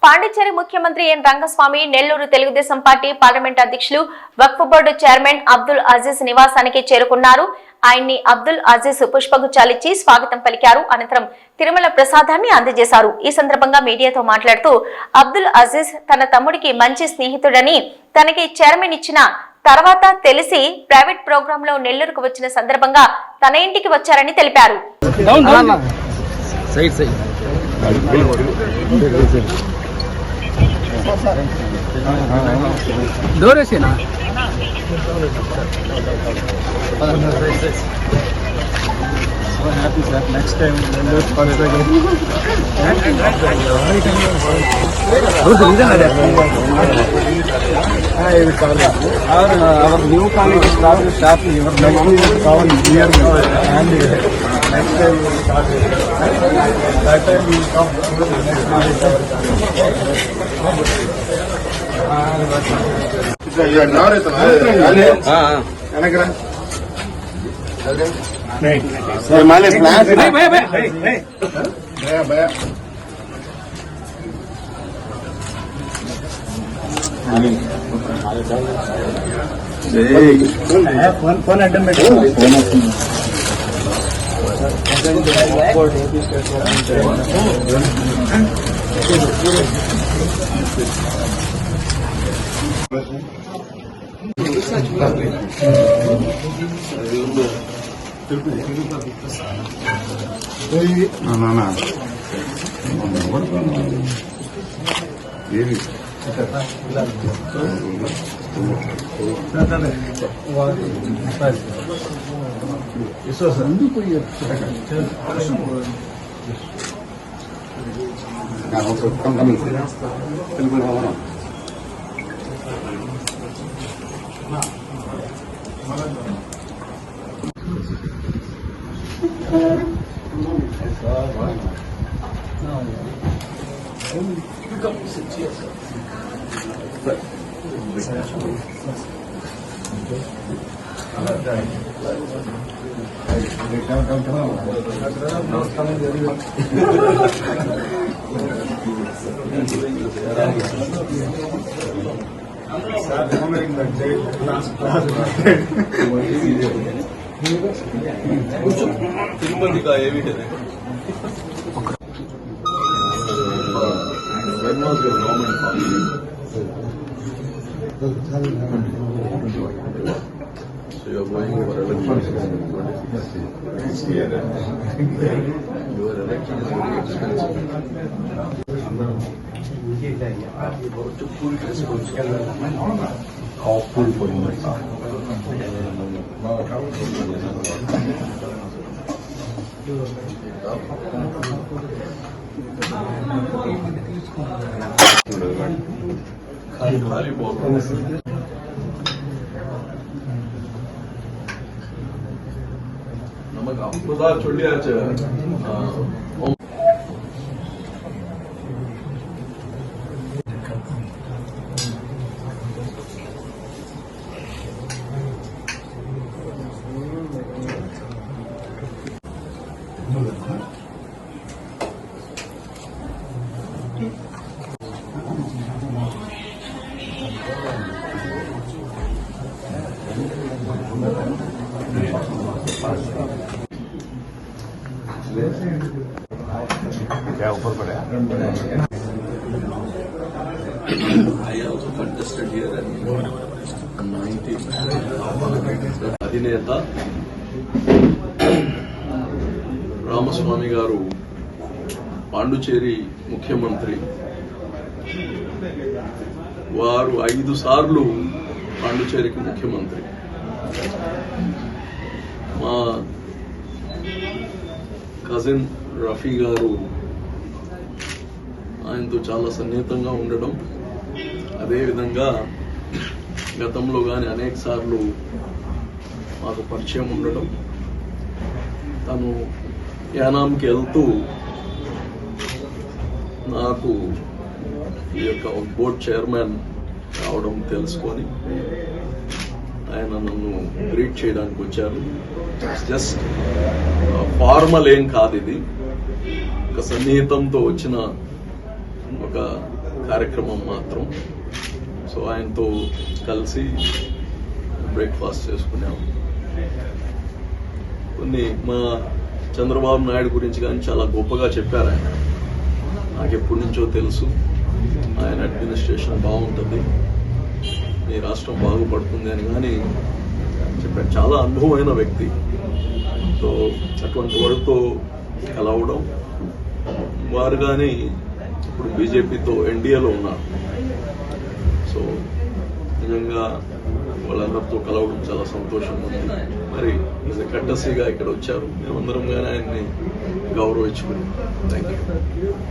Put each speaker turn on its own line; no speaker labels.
పాండిచ్చేరి ముఖ్యమంత్రి ఎన్ Rangaswamy Nellore Telugu Desam party parliament అధ్యక్షులు వక్ఫ్ board chairman Abdul Aziz నివాసానికి చేరుకున్నారు. ఆయన్ని అబ్దుల్ అజీజ్ పుష్పగుచ్చాలిచ్చి స్వాగతం పలికారు. అనంతరం తిరుమల ప్రసాదాన్ని అందజేశారు. ఈ సందర్భంగా మీడియాతో మాట్లాడుతూ అబ్దుల్ అజీజ్ తన తమ్ముడికి మంచి స్నేహితుడని, తనకి చైర్మన్ ఇచ్చిన తర్వాత తెలిసి ప్రైవేట్ ప్రోగ్రామ్ లో నెల్లూరుకు వచ్చిన సందర్భంగా తన ఇంటికి వచ్చారని తెలిపారు.
So happy sir. Next time Nellore college again. Our new college is starting shortly. Your next is coming near me. And next time we will start. That time we will come to the next college. You are now at the Male plan भैया phone अड्डम बैठो తిరుపతి का ये भी है So you are going for election. Your election is very expensive. नमक खुदा छोड़िया क्या ऊपर पड़ा I also contested here and 90 అధినేత రామస్వామి గారు పాండుచేరి ముఖ్యమంత్రి వారు 5 సార్లు పాండుచేరికి ముఖ్యమంత్రి. మా కజిన్ రఫీ గారు ఆయనతో చాలా సన్నిహితంగా ఉండడం, అదేవిధంగా గతంలో కానీ అనేక సార్లు మాకు పరిచయం ఉండడం, తను యానాంకి వెళ్తూ నాకు ఈ యొక్క బోర్డ్ చైర్మన్ కావడం తెలుసుకొని ఆయన నన్ను గ్రీట్ చేయడానికి వచ్చారు. జస్ట్ ఫార్మల్ ఏం కాదు, ఇది ఒక సన్నిహితంతో వచ్చిన ఒక
కార్యక్రమం మాత్రం. సో ఆయనతో కలిసి బ్రేక్ఫాస్ట్ చేసుకున్నాము. కొన్ని మా చంద్రబాబు నాయుడు గురించి కానీ చాలా గొప్పగా చెప్పారు ఆయన. నాకు ఎప్పటి నుంచో తెలుసు ఆయన అడ్మినిస్ట్రేషన్ బాగుంటుంది, మీ రాష్ట్రం బాగుపడుతుంది అని కానీ చెప్పారు. చాలా అనుభవమైన వ్యక్తి. సో అటువంటి వాడితో కలవడం, వారు కానీ ఇప్పుడు బీజేపీతో ఎన్డీఏలో ఉన్నారు. సో నిజంగా వాళ్ళందరితో కలవడం చాలా సంతోషంగా ఉంది. మరి కట్టసీగా ఇక్కడ వచ్చారు, మేమందరం కానీ ఆయన్ని గౌరవించుకున్నాం. Thank you.